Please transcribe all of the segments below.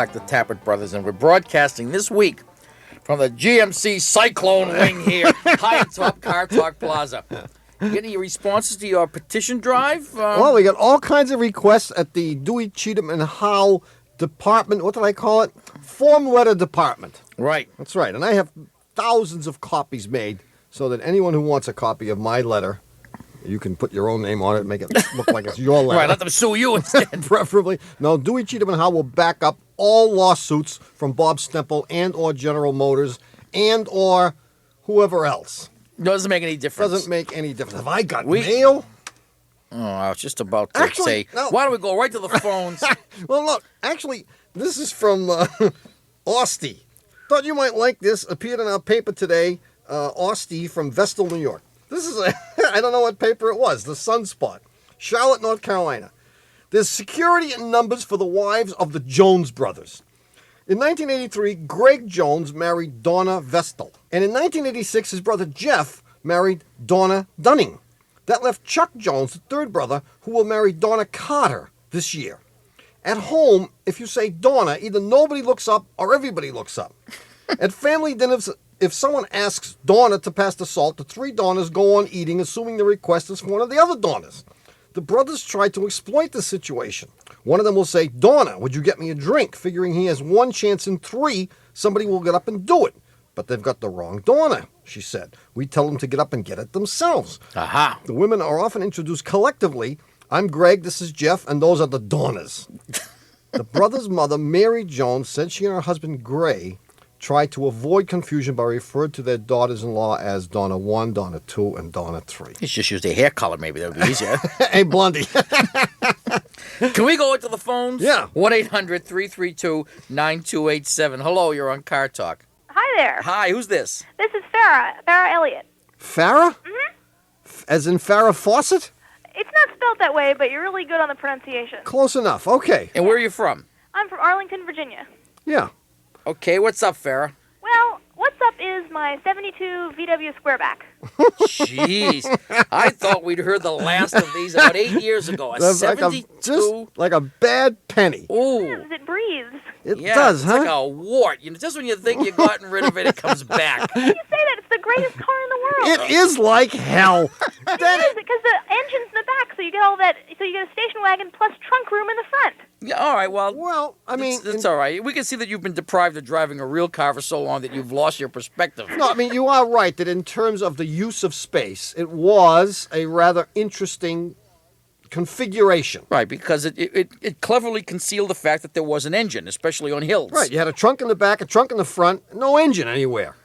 Like the Tappet brothers, and we're broadcasting this week from the GMC Cyclone Wing here, high atop Car Talk Plaza. You get any responses to your petition drive? Well, we got all kinds of requests at the Dewey, Cheatham, and Howe department. What did I call it? Form letter department. Right. That's right. And I have thousands of copies made so that anyone who wants a copy of my letter, you can put your own name on it and make it look like it's your letter. Right, let them sue you instead. Preferably. No, Dewey, Cheatham, and Howe will back up all lawsuits from Bob Stempel and or General Motors and or whoever else. Doesn't make any difference. Doesn't make any difference. Have I got mail? Oh, I was just about to say, no. Why don't we go right to the phones? Well, look, actually, this is from Austie. Thought you might like this. Appeared in our paper today. Austie from Vestal, New York. This is I don't know what paper it was. The Sunspot. Charlotte, North Carolina. There's security in numbers for the wives of the Jones brothers. In 1983, Greg Jones married Donna Vestal. And in 1986, his brother Jeff married Donna Dunning. That left Chuck Jones, the third brother, who will marry Donna Carter this year. At home, if you say Donna, either nobody looks up or everybody looks up. At family dinners, if someone asks Donna to pass the salt, the three Donnas go on eating, assuming the request is from one of the other Donnas. The brothers try to exploit the situation. One of them will say, Donna, would you get me a drink? Figuring he has one chance in three, somebody will get up and do it. But they've got the wrong Donna, she said. We tell them to get up and get it themselves. Aha. The women are often introduced collectively. I'm Greg, this is Jeff, and those are the Donnas. The brother's mother, Mary Jones, said she and her husband, Gray, tried to avoid confusion by referring to their daughters-in-law as Donna 1, Donna 2, and Donna 3. Let's just use their hair color, maybe that would be easier. Hey, Blondie. Can we go into the phones? Yeah. 1-800-332-9287. Hello, you're on Car Talk. Hi there. Hi, who's this? This is Farrah Elliott. Farrah? Mm-hmm. As in Farrah Fawcett? It's not spelled that way, but you're really good on the pronunciation. Close enough. Okay. And where are you from? I'm from Arlington, Virginia. Yeah. Okay, what's up, Farrah? Well, what's up is my 72 VW squareback. Jeez. I thought we'd heard the last of these about 8 years ago. A That's 72? like a bad penny. Ooh. It breathes. It Yeah, does, it's huh? like a wart. You know, just when you think you've gotten rid of it, it comes back. You say that it's the greatest car in the world. It is like hell. It is, because the engine's in the back, so you get all that. So you get a station wagon plus trunk room in the front. Yeah, all right, well, I mean... it's all right. We can see that you've been deprived of driving a real car for so long that you've lost your perspective. No, I mean, you are right that in terms of the use of space, it was a rather interesting configuration. Right, because it cleverly concealed the fact that there was an engine, especially on hills. Right, you had a trunk in the back, a trunk in the front, no engine anywhere.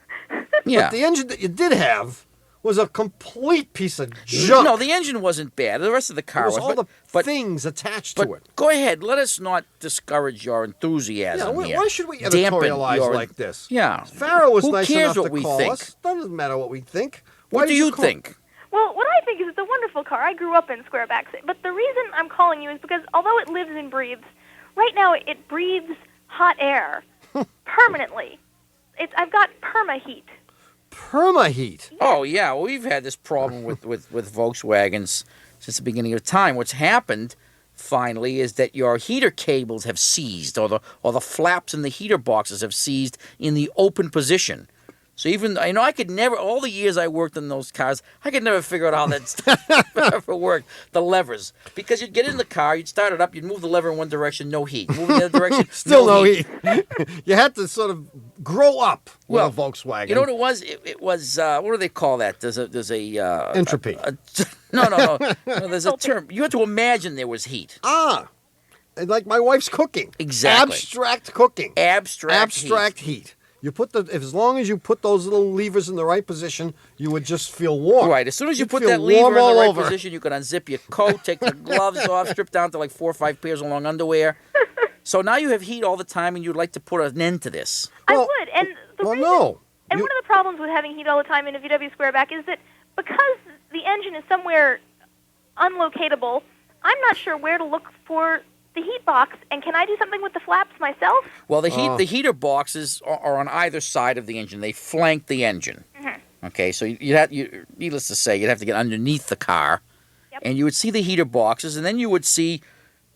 Yeah. But the engine that you did have was a complete piece of junk. No, the engine wasn't bad. The rest of the car There was was. all but the things attached but to it. go ahead. Let us not discourage your enthusiasm here. Why should we Dampen editorialize your- like this? Yeah. Farrah was Who nice cares enough what to we call think? us. Doesn't matter what we think. What Why do did you call- think? Well, what I think is it's a wonderful car. I grew up in squarebacks. But the reason I'm calling you is because although it lives and breathes, right now it breathes hot air permanently. I've got perma-heat. Perma-heat. Oh, yeah. Well, we've had this problem with Volkswagens since the beginning of time. What's happened, finally, is that your heater cables have seized, or the flaps in the heater boxes have seized in the open position. So I could never, all the years I worked in those cars, I could never figure out how that stuff ever worked, the levers. Because you'd get in the car, you'd start it up, you'd move the lever in one direction, no heat. Move in the other direction, Still no heat. You had to sort of grow up with a Volkswagen. You know what it was? It was, what do they call that? There's a Entropy. No, there's a term. You had to imagine there was heat. Like my wife's cooking. Exactly. Abstract cooking. Abstract heat. You put as long as you put those little levers in the right position, you would just feel warm. Right. As soon as you You'd put feel that lever warm in the all right over. position, you could unzip your coat, take the gloves off, strip down to like 4 or 5 pairs of long underwear. So now you have heat all the time, and you'd like to put an end to this. I would. And one of the problems with having heat all the time in a VW squareback is that because the engine is somewhere unlocatable, I'm not sure where to look for the heat box, and can I do something with the flaps myself? Well, the heater boxes are on either side of the engine. They flank the engine. Mm-hmm. Okay, so needless to say, you'd have to get underneath the car, and you would see the heater boxes, and then you would see,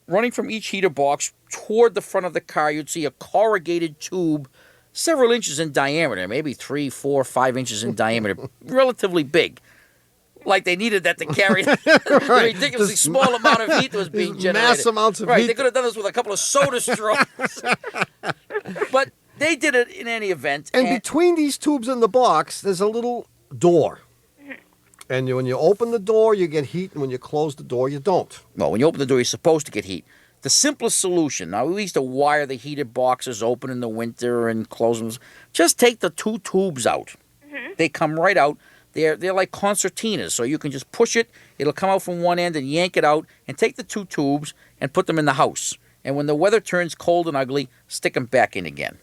running from each heater box, toward the front of the car, you'd see a corrugated tube several inches in diameter, maybe 3, 4, 5 inches in diameter, relatively big. Like they needed that to carry the ridiculously small amount of heat that was being generated. Mass amounts of right, heat. They could have done this with a couple of soda straws. But they did it in any event. And between these tubes in the box, there's a little door. And when you open the door, you get heat, and when you close the door, you don't. Well, when you open the door, you're supposed to get heat. The simplest solution, now we used to wire the heated boxes open in the winter and close them. Just take the 2 tubes out. They come right out. They're like concertinas, so you can just push it. It'll come out from one end and yank it out, and take the 2 tubes and put them in the house. And when the weather turns cold and ugly, stick them back in again.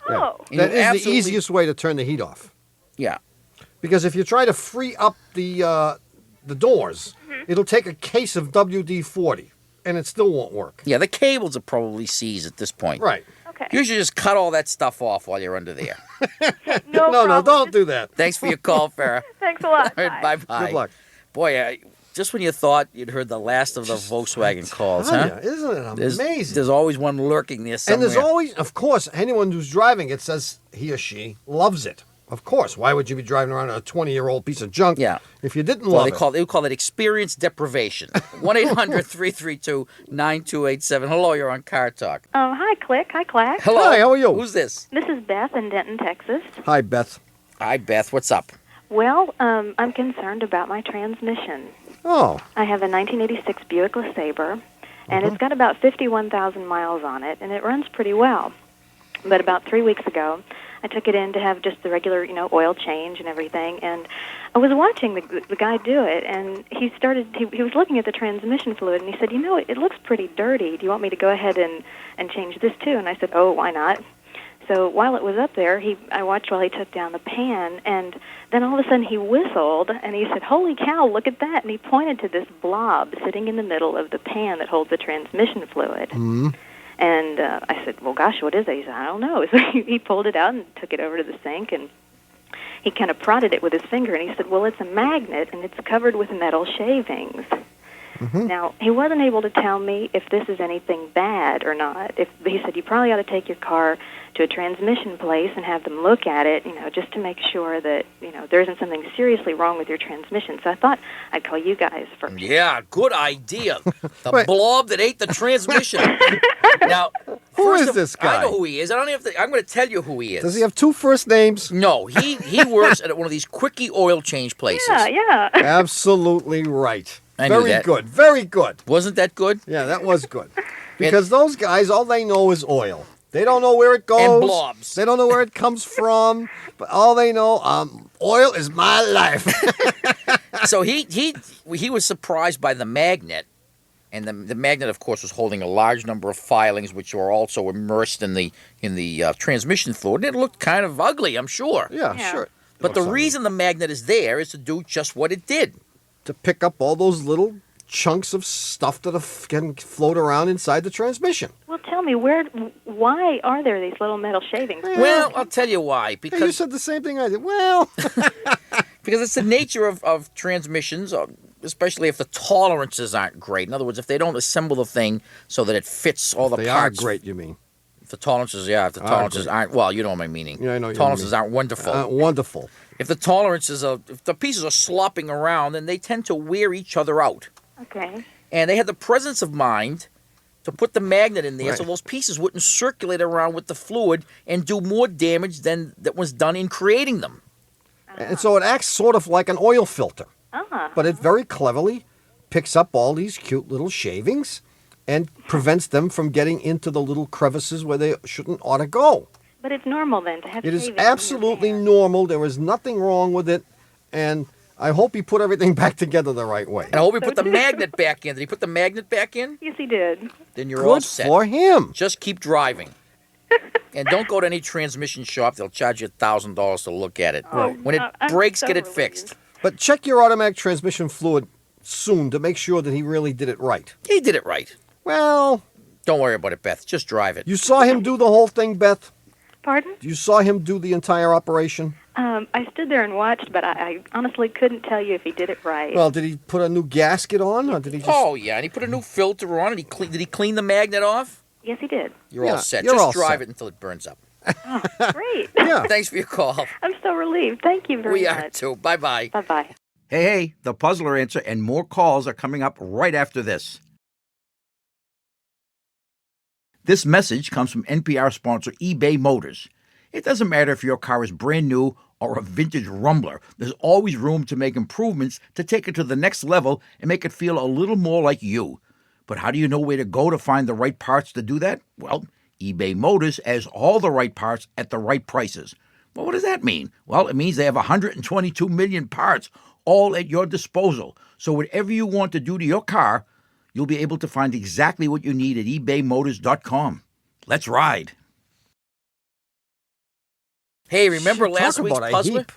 Oh. And That you is the easiest way to turn the heat off. Yeah. Because if you try to free up the doors, it'll take a case of WD-40, and it still won't work. Yeah, the cables are probably seized at this point. Right. Okay. You should just cut all that stuff off while you're under there. No, No, problem. don't do that. Thanks for your call, Farrah. Thanks a lot. All right, Bye. bye-bye. Good luck. Boy, just when you thought you'd heard the last of the Volkswagen calls, huh? Tanya, isn't it There's, amazing? there's always one lurking there somewhere. And there's always, of course, anyone who's driving it says he or she loves it. Of course. Why would you be driving around a 20-year-old piece of junk if you didn't love it? They call it experience deprivation. 1-800-332-9287. Hello, you're on Car Talk. Oh, hi, Click. Hi, Clack. Hello. Hi, how are you? Who's this? This is Beth in Denton, Texas. Hi, Beth. Hi, Beth. What's up? Well, I'm concerned about my transmission. Oh, I have a 1986 Buick LeSabre, and it's got about 51,000 miles on it, and it runs pretty well. But about 3 weeks ago, I took it in to have just the regular, oil change and everything, and I was watching the guy do it, and he was looking at the transmission fluid, and he said, it looks pretty dirty. Do you want me to go ahead and change this too? And I said, oh, why not? So while it was up there, I watched while he took down the pan, and then all of a sudden he whistled, and he said, holy cow, look at that, and he pointed to this blob sitting in the middle of the pan that holds the transmission fluid. mm-hmm. And I said, well, gosh, what is that? He said, I don't know. So he pulled it out and took it over to the sink, and he kind of prodded it with his finger, and he said, well, it's a magnet, and it's covered with metal shavings. Mm-hmm. Now, he wasn't able to tell me if this is anything bad or not. He said, you probably ought to take your car to a transmission place and have them look at it, just to make sure that, there isn't something seriously wrong with your transmission. So I thought I'd call you guys first. Yeah, good idea. The blob that ate the transmission. Now, Who is this guy? I know who he is. I don't have to. I'm going to tell you who he is. Does he have 2 first names? No, he works at one of these quickie oil change places. Yeah. Absolutely right. I knew Very that. good. Very good. Wasn't that good? Yeah, that was good. Because those guys, all they know is oil. They don't know where it goes. And blobs. They don't know where it comes from. But all they know, oil is my life. So he was surprised by the magnet, and the magnet, of course, was holding a large number of filings, which were also immersed in the transmission fluid. It looked kind of ugly, I'm sure. Yeah, Yeah. sure. But the reason the magnet is there is to do just what it did. To pick up all those little chunks of stuff that can float around inside the transmission. Well, tell me, why are there these little metal shavings? Well, I'll tell you why. Hey, you Because said the same thing I did. Well, because it's the nature of transmissions, especially if the tolerances aren't great. In other words, if they don't assemble the thing so that it fits all the they are parts. great, you mean. If the tolerances, if the tolerances aren't, well, you know my meaning. Yeah, I know what you Tolerances mean. aren't wonderful. Wonderful. If the tolerances if the pieces are slopping around, then they tend to wear each other out. Okay. And they had the presence of mind to put the magnet in there so Right. those pieces wouldn't circulate around with the fluid and do more damage than that was done in creating them. And so it acts sort of like an oil filter. Ah. But it very cleverly picks up all these cute little shavings and prevents them from getting into the little crevices where they ought to go. But it's normal then to have It is shavings in your absolutely pan. normal. There is nothing wrong with it. And I hope he put everything back together the right way. And I hope he put the magnet back in. Did he put the magnet back in? Yes, he did. Then you're all Good set. for him. Just keep driving. And don't go to any transmission shop. They'll charge you $1,000 to look at it. Oh, When it I'm breaks, so get it relieved. fixed. But check your automatic transmission fluid soon to make sure that he really did it right. He did it right. Well, Don't worry about it, Beth. Just drive it. you saw him do the whole thing, Beth? Pardon? You saw him do the entire operation? I stood there and watched, but I honestly couldn't tell you if he did it right. Well, did he put a new gasket on, or did he just... Oh, yeah. And he put a new filter on it. Did he clean the magnet off? Yes, he did. You're all set. you're Just all drive set. it until it burns up. Great. Yeah. Thanks for your call. I'm so relieved. Thank you very We much. are too. Bye-bye. Bye-bye. Hey, the puzzler answer and more calls are coming up right after this. This message comes from NPR sponsor eBay Motors. It doesn't matter if your car is brand new or a vintage rumbler. There's always room to make improvements to take it to the next level and make it feel a little more like you. But how do you know where to go to find the right parts to do that? Well, eBay Motors has all the right parts at the right prices. Well, what does that mean? Well, it means they have 122 million parts, all at your disposal. So whatever you want to do to your car, you'll be able to find exactly what you need at ebaymotors.com. Let's ride. Hey, remember last Talk week's about a puzzler? heap.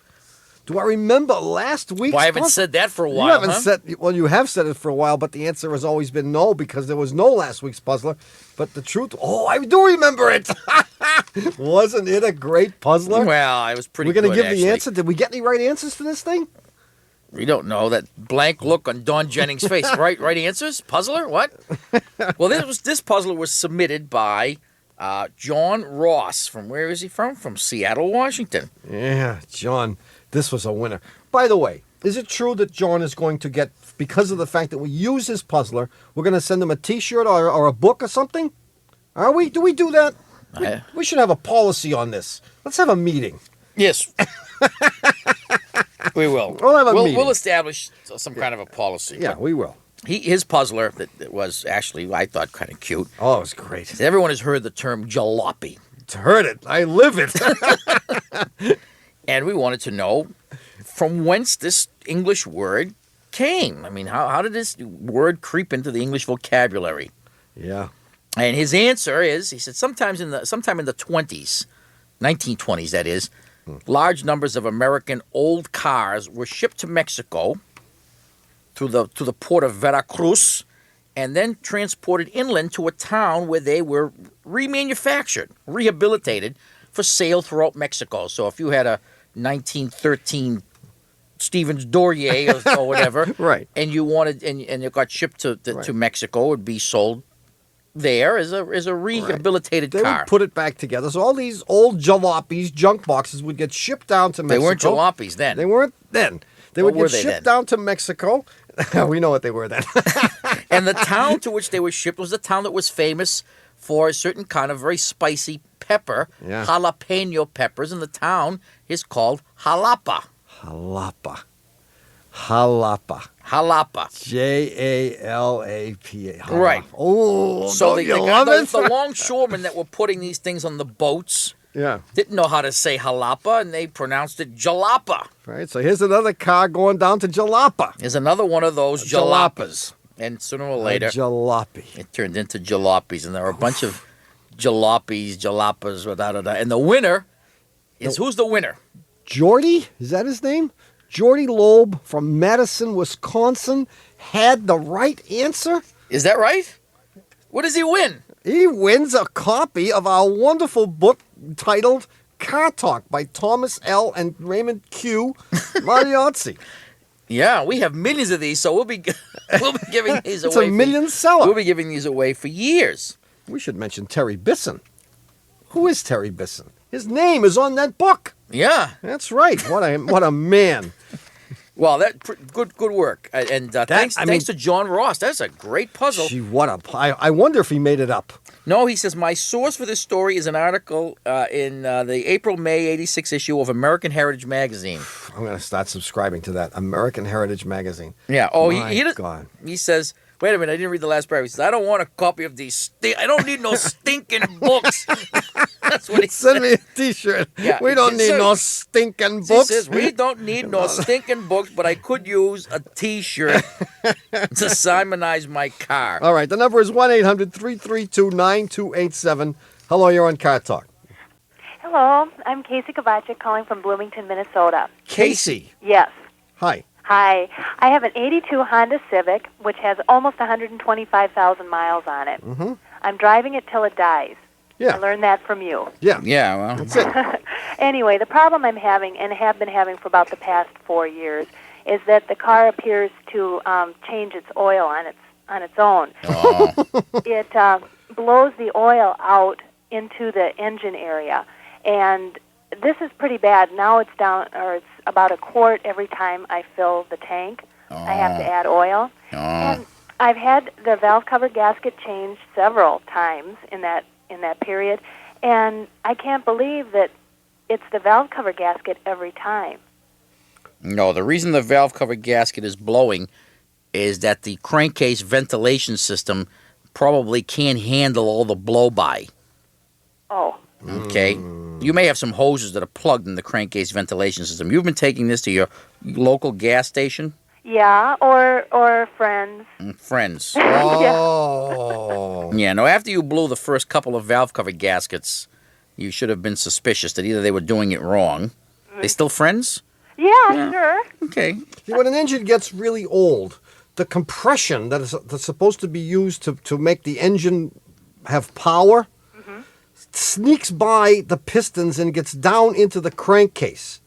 Do I remember last week's Well, I haven't puzzle? said that for a while, You haven't huh? said, well, you have said it for a while, but the answer has always been no because there was no last week's puzzler. But the truth, I do remember it. Wasn't it a great puzzler? Well, I was pretty We're going good, to give actually. the answer. Did we get any right answers to this thing? We don't know. That blank look on Don Jennings' face. Right answers? Puzzler? What? Well, this puzzler was submitted by John Ross. From where is he from? From Seattle, Washington. Yeah, John, this was a winner. By the way, is it true that John is going to get, because of the fact that we use his puzzler, we're going to send him a T-shirt or a book or something? Are we? Do we do that? We should have a policy on this. Let's have a meeting. Yes. We will. We'll have a meeting. We'll establish some kind of a policy. Yeah, we will. His puzzler that was actually, I thought, kind of cute. Oh, it was great. Everyone has heard the term jalopy. Heard it. I live it. And we wanted to know from whence this English word came. I mean, how did this word creep into the English vocabulary? Yeah. And his answer is, he said, sometime in the 20s, 1920s that is, large numbers of American old cars were shipped to Mexico to the port of Veracruz and then transported inland to a town where they were remanufactured, rehabilitated for sale throughout Mexico. So if you had a 1913 Stevens Dornier or whatever, Right. and you wanted and it got shipped to Mexico, it would be sold there as a rehabilitated They car. would put it back together. So all these old jalopies, junk boxes, would get shipped down to They Mexico. weren't jalopies then. They weren't then. They What would were get they shipped then? down to Mexico. We know what they were then. And the town to which they were shipped was the town that was famous for a certain kind of very spicy pepper, Yeah. jalapeno peppers, and the town is called Jalapa. Jalapa. Jalapa. Jalapa. Jalapa. Right. Oh, So don't you love it? the longshoremen that were putting these things on the boats Yeah. didn't know how to say Jalapa, and they pronounced it Jalapa. Right. So here's another car going down to Jalapa. There's another one of those jalapas. And sooner or later, A jalopy. it turned into jalopies, and there were a bunch of jalopies, jalapas, da-da-da. And the winner is, who's the winner? Jordy, is that his name? Jordy Loeb from Madison, Wisconsin, had the right answer. Is that right? What does he win? He wins a copy of our wonderful book titled Car Talk by Thomas L. and Raymond Q. Mariozzi. Yeah, we have millions of these, so we'll be giving these It's away. a million seller. We'll be giving these away for years. We should mention Terry Bisson. Who is Terry Bisson? His name is on that book. Yeah. That's right. What a man. Well, good work, and thanks to John Ross. That's a great puzzle. Gee, I wonder if he made it up. No, he says my source for this story is an article in the April-May '86 issue of American Heritage magazine. I'm going to start subscribing to that American Heritage magazine. Yeah. Oh, My he God. He says, wait a minute, I didn't read the last paragraph. He says, I don't want a copy of these. I don't need no stinking books. That's what he Send said. me a T-shirt. Yeah, We don't need so- no stinking He books. says, we don't need no stinking books, but I could use a T-shirt to simonize my car. All right, the number is 1-800-332-9287. Hello, you're on Car Talk. Hello, I'm Kasey Kovacic calling from Bloomington, Minnesota. Casey. Yes. Hi. Hi. I have an 82 Honda Civic, which has almost 125,000 miles on it. Mm-hmm. I'm driving it till it dies. Yeah. I learned that from you. Yeah. Yeah, well. That's it. Anyway, the problem I'm having, and have been having for about the past 4 years, is that the car appears to change its oil on its own. Oh. blows the oil out into the engine area. And this is pretty bad. Now it's down, or it's about a quart every time I fill the tank. I have to add oil. And I've had the valve cover gasket changed several times in that period, and I can't believe that it's the valve cover gasket every time. No, the reason the valve cover gasket is blowing is that the crankcase ventilation system probably can't handle all the blow-by. Oh. Okay? You may have some hoses that are plugged in the crankcase ventilation system. You've been taking this to your local gas station? Yeah, or friends. Friends. Oh. Yeah, no, after you blew the first couple of valve cover gaskets, you should have been suspicious that either they were doing it wrong. They still friends? Yeah, sure. Okay. See, when an engine gets really old, the compression that's supposed to be used to make the engine have power sneaks by the pistons and gets down into the crankcase.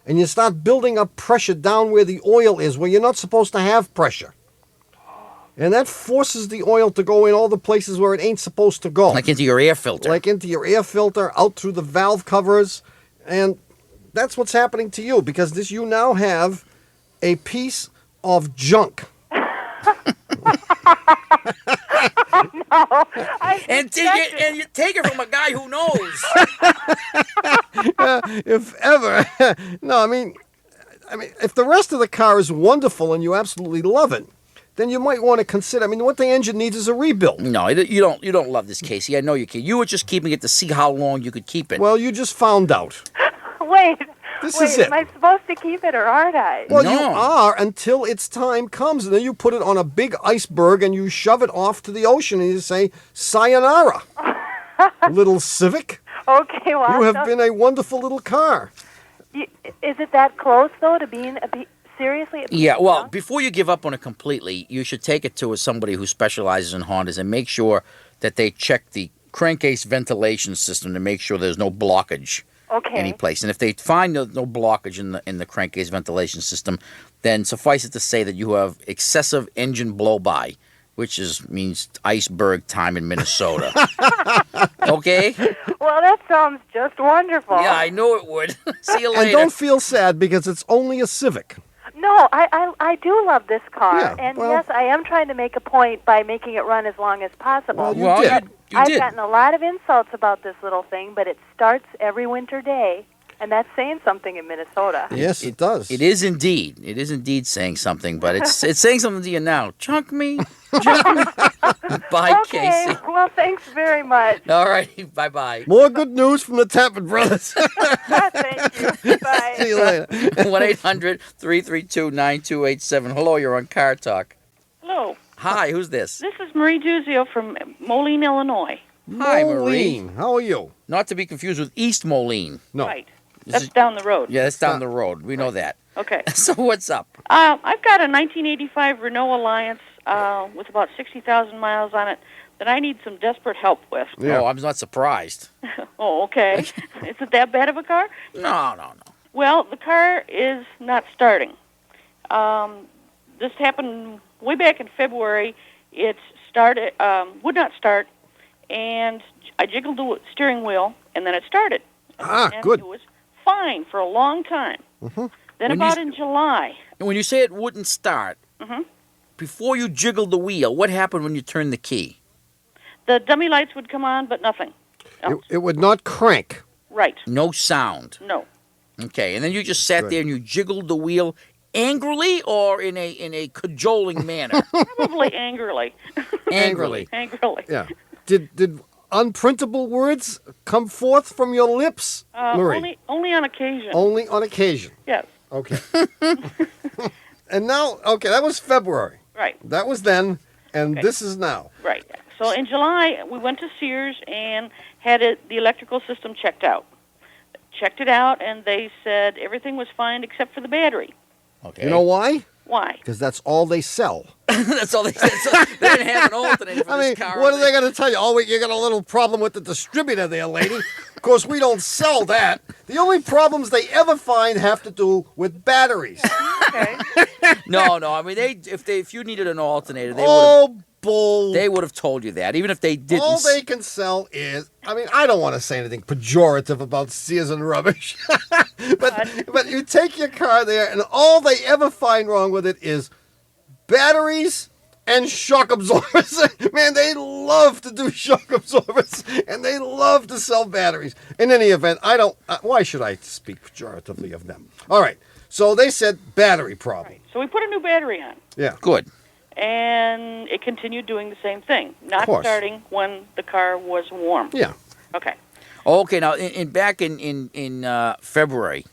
And you start building up pressure down where the oil is, where you're not supposed to have pressure. And that forces the oil to go in all the places where it ain't supposed to go. Like into your air filter. Like into your air filter, out through the valve covers. And that's what's happening to you, because you now have a piece of junk. And you take it from a guy who knows. If ever. No, I mean, if the rest of the car is wonderful and you absolutely love it, then you might want to consider. I mean, what the engine needs is a rebuild. No, you don't love this, Kasey. I know you can. You were just keeping it to see how long you could keep it. Well, you just found out. Wait, This is it. am I supposed to keep it or aren't I? Well, No. you are until its time comes, and then you put it on a big iceberg and you shove it off to the ocean and you say, "Sayonara, little Civic. Okay, well, You have been a wonderful little car." Is it that close, though, to being seriously? Yeah, well, before you give up on it completely, you should take it to somebody who specializes in Hondas and make sure that they check the crankcase ventilation system to make sure there's no blockage any place. And if they find no blockage in the crankcase ventilation system, then suffice it to say that you have excessive engine blow-by, which means iceberg time in Minnesota. Okay? Well, that sounds just wonderful. Yeah, I knew it would. See you later. And don't feel sad because it's only a Civic. No, I do love this car, Yeah, and well- yes, I am trying to make a point by making it run as long as possible. Well, you did. I've did. gotten a lot of insults about this little thing, but it starts every winter day, and that's saying something in Minnesota. Yes, it does. It is indeed. It is indeed saying something, but it's saying something to you now. Chunk me. Bye, Okay, Kasey. well, thanks very much. All right. Bye-bye. More good news from the Tappet brothers. Thank you. Bye. See you later. 1-800-332-9287. Hello, you're on Car Talk. Hello, Hi, who's this? this is Marie Duzio from Moline, Illinois. Hi, Marie. Moline, how are you? Not to be confused with East Moline. No. Right. This That's is- down the road. Yeah, that's down the road. We know that. Okay. So what's up? I've got a 1985 Renault Alliance with about 60,000 miles on it that I need some desperate help with. Yeah. Oh, I'm not surprised. Oh, okay. Is it that bad of a car? No. Well, the car is not starting. This happened way back in February. It started, would not start, and I jiggled the steering wheel, and then it started. And Good. It was fine for a long time. Mhm. Then When about you- in July, And when you say it wouldn't start, before you jiggled the wheel, what happened when you turned the key? the dummy lights would come on, but nothing else. It would not crank. Right. No sound. No. Okay, and then you just sat Good. there and you jiggled the wheel angrily or in a cajoling manner? Probably angrily. Angrily. Angrily. Yeah. Did unprintable words come forth from your lips, Marie? Only on occasion. Only on occasion. Yes. Okay. And now, okay, that was February. Right. That was then, and Okay. this is now. Right. So in July, we went to Sears and had the electrical system checked out. Checked it out, and they said everything was fine except for the battery. Okay. You know why? Why? Because that's all they sell. That's all they said. So they didn't have an alternator for I mean, this car. what are they going to tell you? Oh, wait, you got a little problem with the distributor there, lady. Of course, we don't sell that. The only problems they ever find have to do with batteries. Okay. No. I mean, if you needed an alternator, they would. Oh, bull. They would have told you that, even if they didn't. All they can sell is, I mean, I don't want to say anything pejorative about Sears and rubbish, but you take your car there, and all they ever find wrong with it is batteries and shock absorbers. Man, they love to do shock absorbers, and they love to sell batteries. In any event, why should I speak pejoratively of them? All right, so they said battery problem. Right. So we put a new battery on. Yeah. Good. And it continued doing the same thing, not starting when the car was warm. Yeah. Okay. Okay, now, back in February,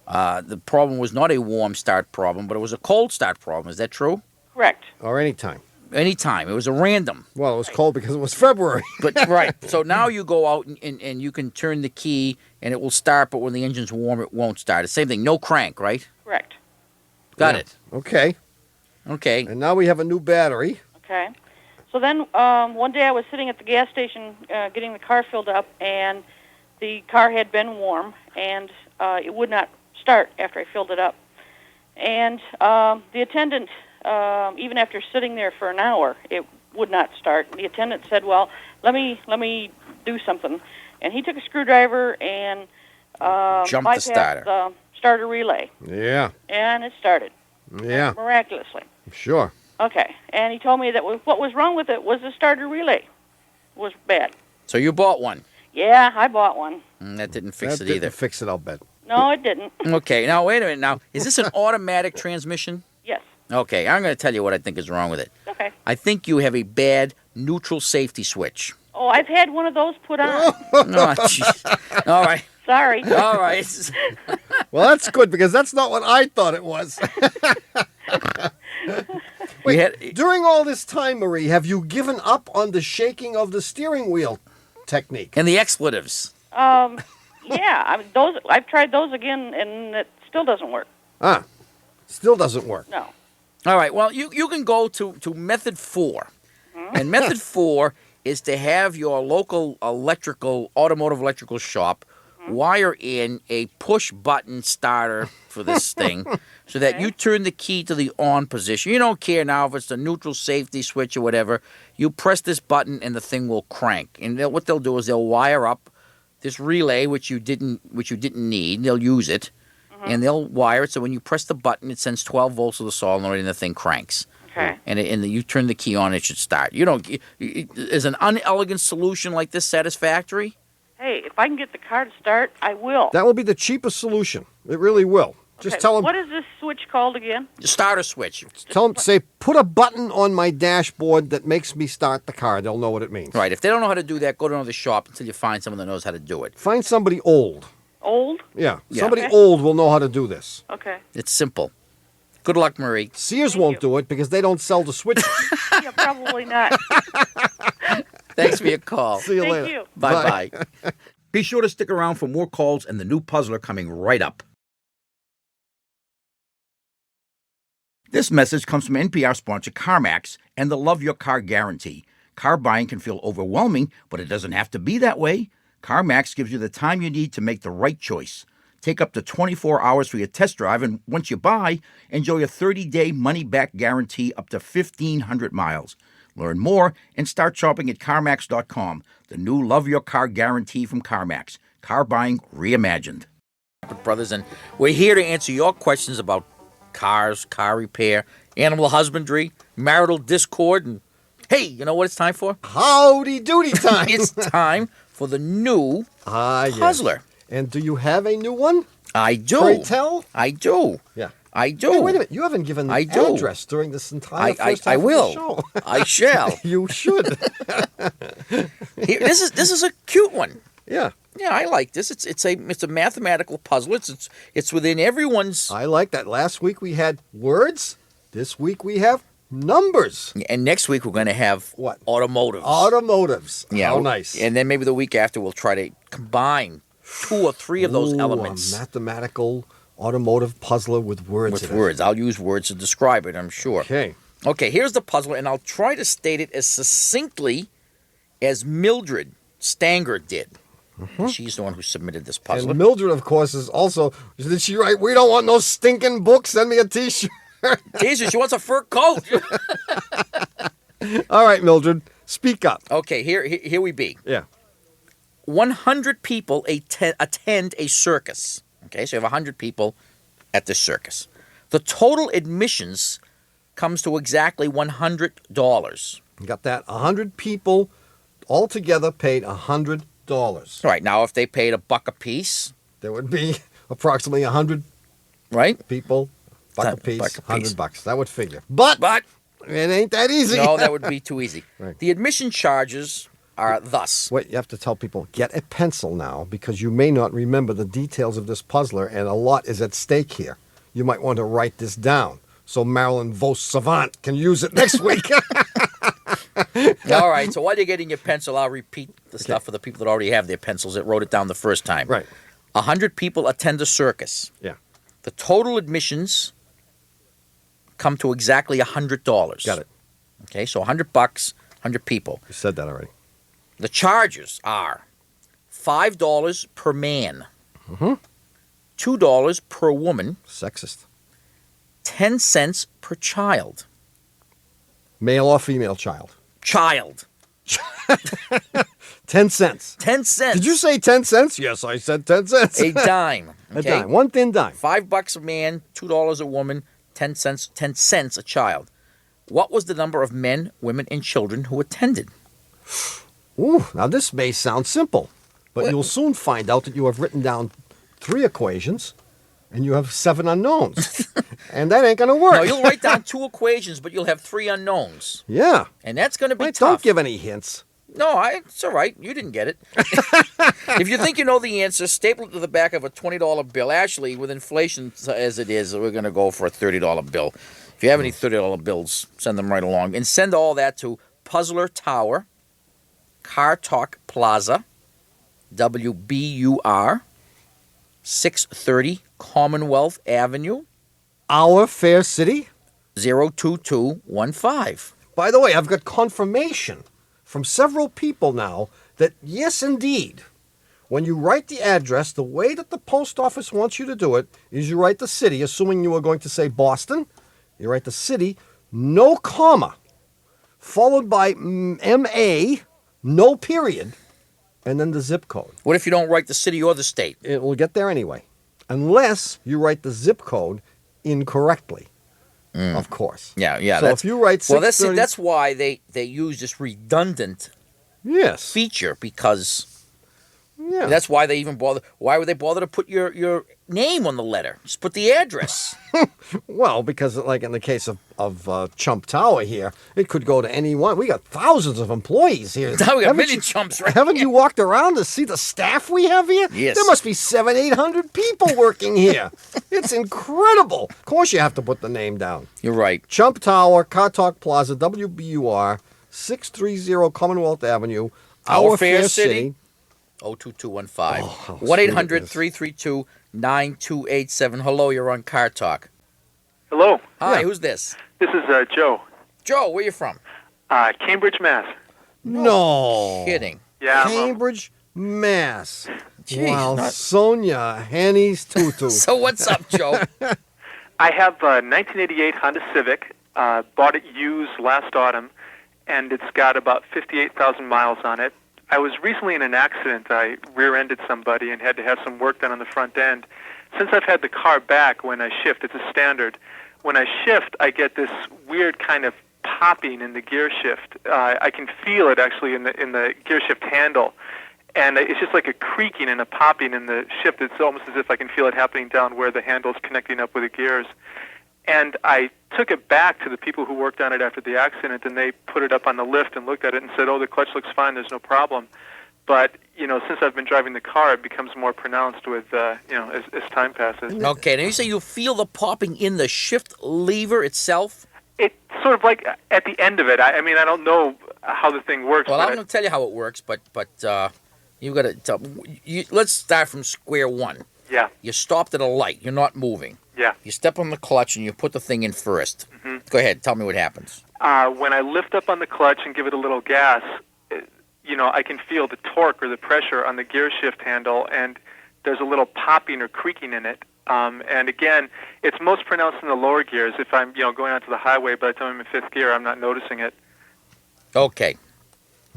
the problem was not a warm start problem, but it was a cold start problem. Is that true? Correct. Or anytime. Anytime. It was a random. Well, it was cold because it was February. But right. So now you go out and you can turn the key and it will start, but when the engine's warm, it won't start. The same thing. No crank, right? Correct. Got it. Okay. Okay. And now we have a new battery. Okay. So then one day I was sitting at the gas station getting the car filled up, and the car had been warm, and it would not start after I filled it up. And the attendant, even after sitting there for an hour, it would not start. The attendant said, "Well, let me do something," and he took a screwdriver and Jumped the starter. the starter relay, Yeah. and it started Yeah. miraculously. Sure. Okay, and he told me that what was wrong with it was the starter relay was bad. So you bought one. Yeah, I bought one. That didn't fix That it didn't either. fix it, I'll bet. No, it didn't. Okay. Now, wait a minute. Now, is this an automatic transmission? Yes. Okay. I'm going to tell you what I think is wrong with it. Okay. I think you have a bad neutral safety switch. Oh, I've had one of those put on. Oh, jeez. All right. Sorry. All right. Well, that's good because that's not what I thought it was. Wait, during all this time, Marie, have you given up on the shaking of the steering wheel technique? And the expletives. Yeah, I mean, those. I've tried those again, and it still doesn't work. Ah, still doesn't work. No. All right. Well, you can go to method 4. And method 4 is to have your local automotive electrical shop wire in a push button starter for this thing so that you turn the key to the on position. You don't care now if it's the neutral safety switch or whatever. You press this button and the thing will crank. And what they'll do is they'll wire up this relay which you didn't need. They'll use it and they'll wire it so when you press the button it sends 12 volts to the solenoid and the thing cranks. Okay. And you turn the key on, it should start. Is an unelegant solution like this satisfactory? Hey, if I can get the car to start, I will. That will be the cheapest solution. It really will. Just tell them. What is this switch called again? The starter switch. Tell them, say, put a button on my dashboard that makes me start the car. They'll know what it means. Right. If they don't know how to do that, go to another shop until you find someone that knows how to do it. Find somebody old. Old? Yeah. Yeah. Somebody Okay. old will know how to do this. Okay. It's simple. Good luck, Marie. Sears Thank won't you. do it because they don't sell the switches. Yeah, probably not. Thanks for your call. See you Thank later. you. Bye-bye. Be sure to stick around for more calls and the new puzzler coming right up. This message comes from NPR sponsor CarMax and the Love Your Car Guarantee. Car buying can feel overwhelming, but it doesn't have to be that way. CarMax gives you the time you need to make the right choice. Take up to 24 hours for your test drive, and once you buy, enjoy a 30-day money-back guarantee up to 1,500 miles. Learn more and start shopping at CarMax.com. The new Love Your Car Guarantee from CarMax. Car buying reimagined. Brothers, and we're here to answer your questions about cars, car repair, animal husbandry, marital discord, and hey, you know what it's time for? Howdy doody time. It's time for the new Yes. puzzler. And do you have a new one? I do. Pray tell? I do. Yeah. I do. Hey, wait a minute. You haven't given the I do. address during this entire I first half will. of the show. I shall. You should. Here, this is a cute one. Yeah. Yeah, I like this. It's a mathematical puzzle. It's within everyone's. I like that. Last week we had words. This week we have numbers. And next week we're going to have What? automotives. Automotives. Yeah. How nice. And then maybe the week after we'll try to combine 2 or 3 of those Ooh, elements a mathematical automotive puzzler with words with in it. words. I'll use words to describe it, I'm sure. Okay. Okay, here's the puzzle, and I'll try to state it as succinctly as Mildred Stanger did. She's the one who submitted this puzzle. And Mildred, of course, is also. Did she write, "We don't want no stinking books. Send me a T-shirt." Jesus, she wants a fur coat. All right, Mildred, speak up. Okay, here we be. Yeah. 100 people attend a circus. Okay, so you have 100 people at the circus. The total admissions comes to exactly $100. You got that? 100 people altogether paid $100. All right, now if they paid $1 a piece, There would be approximately 100 right? people, buck a Buck piece, a piece. $100. That would figure. But But it ain't that easy. no, that would be too easy. Right. The admission charges are thus. Wait, you have to tell people, get a pencil now, because you may not remember the details of this puzzler, and a lot is at stake here. You might want to write this down so Marilyn Vos Savant can use it next week. All right, so while you're getting your pencil, I'll repeat the stuff for the people that already have their pencils that wrote it down the first time. Right. 100 people attend a circus. Yeah. The total admissions come to exactly $100. Got it. Okay, so $100, 100 people. You said that already. The charges are $5 per man, $2 per woman, Sexist. 10 cents per child. Male or female child. Child. 10 cents. 10 cents. Did you say 10 cents? Yes, I said 10 cents. A dime. A Okay? dime. One thin dime. $5 a man, $2 a woman, 10 cents a child. What was the number of men, women, and children who attended? Ooh, now this may sound simple, but you'll soon find out that you have written down 3 equations and you have 7 unknowns. And that ain't going to work. No, you'll write down 2 equations, but you'll have 3 unknowns. Yeah. And that's going to be Wait, tough. don't give any hints. No, it's all right. You didn't get it. If you think you know the answer, staple it to the back of a $20 bill. Actually, with inflation as it is, we're going to go for a $30 bill. If you have any $30 bills, send them right along. And send all that to Puzzler Tower, Car Talk Plaza, WBUR, 630 Commonwealth Avenue, Our fair city? 02215. By the way, I've got confirmation from several people now that, yes, indeed, when you write the address, the way that the post office wants you to do it is you write the city, assuming you are going to say Boston. You write the city, no comma, followed by M-A, no period, and then the zip code. What if you don't write the city or the state? It will get there anyway, unless you write the zip code incorrectly, of course. Yeah. So that's, if you write 630... that's why they use this redundant Yes. feature, because Yeah. that's why they even bother. Why would they bother to put your name on the letter? Just put the address. Well, because like in the case of Chump Tower here, it could go to any one. We got thousands of employees here. Now we got Haven't million you- chumps, right? Haven't you walked around to see the staff we have here? Yes. There must be 800 people working here. It's incredible. Of course you have to put the name down. You're right. Chump Tower, Car Talk Plaza, WBUR, 630 Commonwealth Avenue, Our Fair City. 02215. how 1-800-332-9287. Hello, you're on Car Talk. Hello, Hi, Yeah. who's this? this is Joe, Joe, where you from? Cambridge, Mass. No. Kidding. Yeah, Cambridge, Mass. Jeez, Wow, not- Sonia, Hanny's tutu. So what's up, Joe? I have a 1988 Honda Civic. Bought it used last autumn, and it's got about 58,000 miles on it. I was recently in an accident. I rear-ended somebody and had to have some work done on the front end. Since I've had the car back, when I shift, it's a standard. When I shift, I get this weird kind of popping in the gear shift. I can feel it actually in the gear shift handle, and it's just like a creaking and a popping in the shift. It's almost as if I can feel it happening down where the handle's connecting up with the gears. And I took it back to the people who worked on it after the accident, and they put it up on the lift and looked at it and said, "Oh, the clutch looks fine. There's no problem." But since I've been driving the car, it becomes more pronounced with as time passes. Okay, now you say you feel the popping in the shift lever itself? It's sort of like at the end of it. I mean, I don't know how the thing works. Well, but I'm going to tell you how it works, but you got to tell. Let's start from square one. Yeah, You stopped at a light. You're not moving. yeah. You step on the clutch and you put the thing in first. Go ahead. Tell me what happens. When I lift up on the clutch and give it a little gas, I can feel the torque or the pressure on the gear shift handle, and there's a little popping or creaking in it. And again, it's most pronounced in the lower gears. If I'm going onto the highway, by the time I'm in fifth gear, I'm not noticing it. Okay.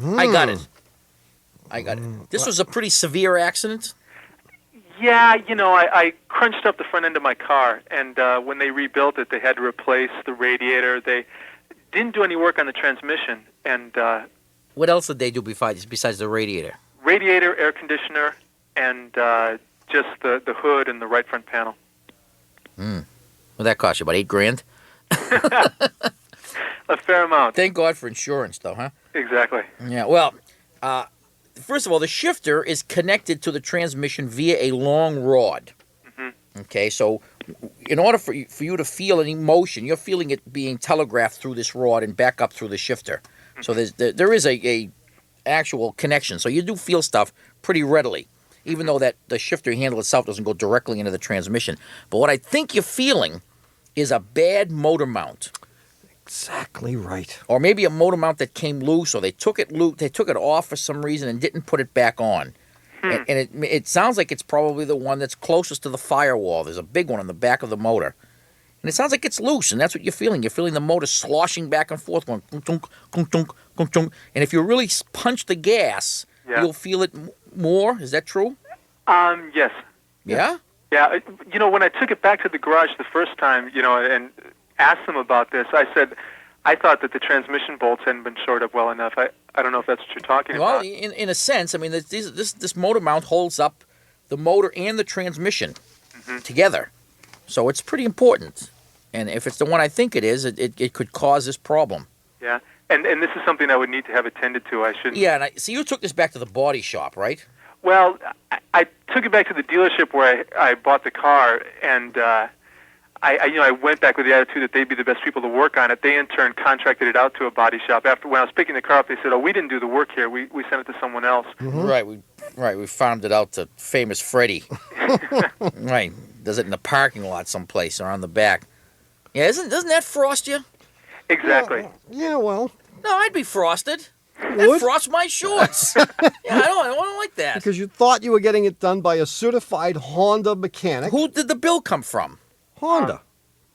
I got it. This was a pretty severe accident? Yeah, I crunched up the front end of my car, and when they rebuilt it, they had to replace the radiator. They didn't do any work on the transmission, and What else did they do besides the radiator? radiator, air conditioner, and just the hood and the right front panel. Well, that cost you about $8,000. A fair amount. Thank God for insurance, though, huh? Exactly. Yeah. Well, first of all, the shifter is connected to the transmission via a long rod. Mm-hmm. Okay, so in order for you to feel any motion, you're feeling it being telegraphed through this rod and back up through the shifter. Mm-hmm. So there is a actual connection. So you do feel stuff pretty readily, even though that the shifter handle itself doesn't go directly into the transmission. But what I think you're feeling is a bad motor mount. Exactly right. Or maybe a motor mount that came loose, or they took it off for some reason and didn't put it back on. And it sounds like it's probably the one that's closest to the firewall. There's a big one on the back of the motor. And it sounds like it's loose, and that's what you're feeling. You're feeling the motor sloshing back and forth, going kunk, kunk, kunk, kunk, kunk. And if you really punch the gas, you'll feel it more. Is that true? Yes. Yeah? Yeah. When I took it back to the garage the first time, and asked them about this, I said I thought that the transmission bolts hadn't been shored up well enough. I don't know if that's what you're talking about. Well, in a sense, I mean, this motor mount holds up the motor and the transmission together. So it's pretty important. And if it's the one I think it is, it could cause this problem. Yeah. And this is something I would need to have attended to. I shouldn't. Yeah, and so you took this back to the body shop, right? Well, I took it back to the dealership where I bought the car, and I went back with the attitude that they'd be the best people to work on it. They in turn contracted it out to a body shop. After when I was picking the car up, they said, "Oh, we didn't do the work here. We sent it to someone else." Mm-hmm. Right. We farmed it out to famous Freddie. Right. Does it in the parking lot someplace or on the back. Yeah, doesn't that frost you? Exactly. Yeah, well. No, I'd be frosted. That frost my shorts. Yeah, I don't like that. Because you thought you were getting it done by a certified Honda mechanic. Who did the bill come from? Honda.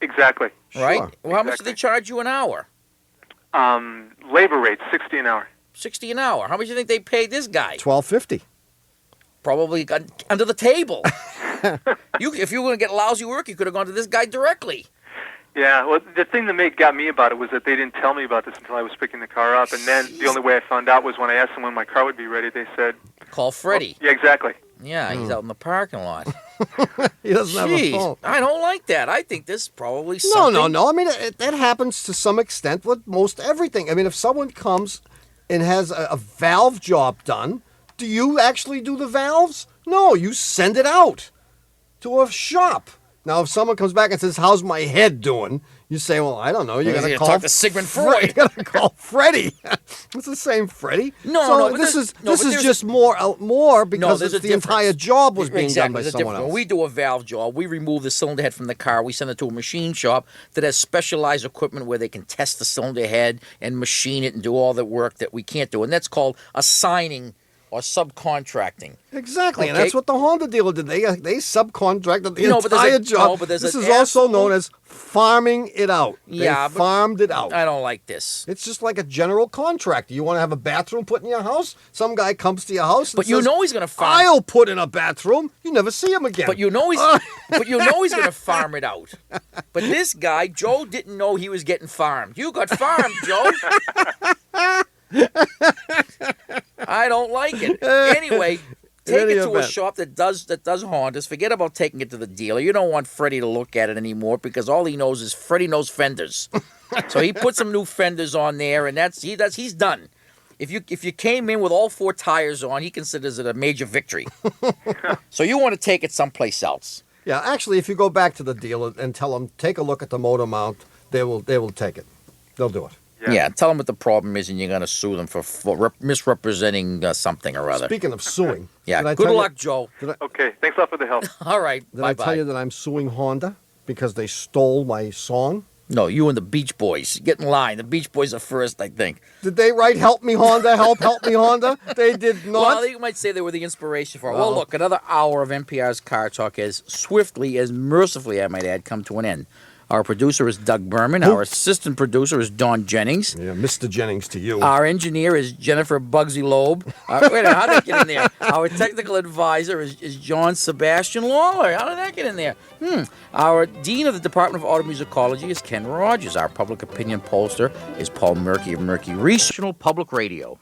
Exactly. Right? Sure. Well, how much do they charge you an hour? Labor rate, $60 an hour. $60 an hour. How much do you think they paid this guy? $12.50. Probably got under the table. If you were going to get lousy work, you could have gone to this guy directly. Yeah, well, the thing that got me about it was that they didn't tell me about this until I was picking the car up. And then the only way I found out was when I asked them when my car would be ready. They said, "Call Freddie." Yeah, exactly. Yeah, he's out in the parking lot. He doesn't have a phone. I don't like that. I think this is probably something. No. I mean, that happens to some extent with most everything. I mean, if someone comes and has a valve job done, do you actually do the valves? No, you send it out to a shop. Now, if someone comes back and says, "How's my head doing?" You say, "Well, I don't know. You're going to talk to Sigmund Freud. You got to call Freddie." It's the same Freddie. No. This is just more because the entire job was being done by someone else. When we do a valve job, we remove the cylinder head from the car. We send it to a machine shop that has specialized equipment where they can test the cylinder head and machine it and do all the work that we can't do, and that's called assigning or subcontracting. Exactly, Okay? and that's what the Honda dealer did. They subcontracted the entire job. This is also known as farming it out. They farmed it out. I don't like this. It's just like a general contractor. You want to have a bathroom put in your house? Some guy comes to your house and But you says, know he's going to farm. I'll put in a bathroom. You never see him again. But you know he's going to farm it out. But this guy, Joe, didn't know he was getting farmed. You got farmed, Joe. I don't like it. Anyway, take it to a shop that does Hondas. Forget about taking it to the dealer. You don't want Freddie to look at it anymore because all he knows is Freddie knows fenders. So he put some new fenders on there, and he's done. If you came in with all 4 tires on, he considers it a major victory. So you want to take it someplace else. Yeah, actually, if you go back to the dealer and tell them, take a look at the motor mount, they will take it. They'll do it. Yeah, tell them what the problem is, and you're going to sue them for misrepresenting something or other. Speaking of suing. Yeah, good luck, Joe. Okay, thanks a lot for the help. All right, Did I tell you that I'm suing Honda because they stole my song? No, you and the Beach Boys. Get in line. The Beach Boys are first, I think. Did they write "Help Me Honda, help me Honda"? They did not. Well, you might say they were the inspiration for it. Well, look, another hour of NPR's Car Talk has swiftly, as mercifully, I might add, come to an end. Our producer is Doug Berman. Our assistant producer is Dawn Jennings. Yeah, Mr. Jennings to you. Our engineer is Jennifer Bugsy Loeb. Wait a minute, how did that get in there? Our technical advisor is John Sebastian Lawler. How did that get in there? Our dean of the Department of Automusicology is Ken Rogers. Our public opinion pollster is Paul Murky of Murky Research. Public Radio.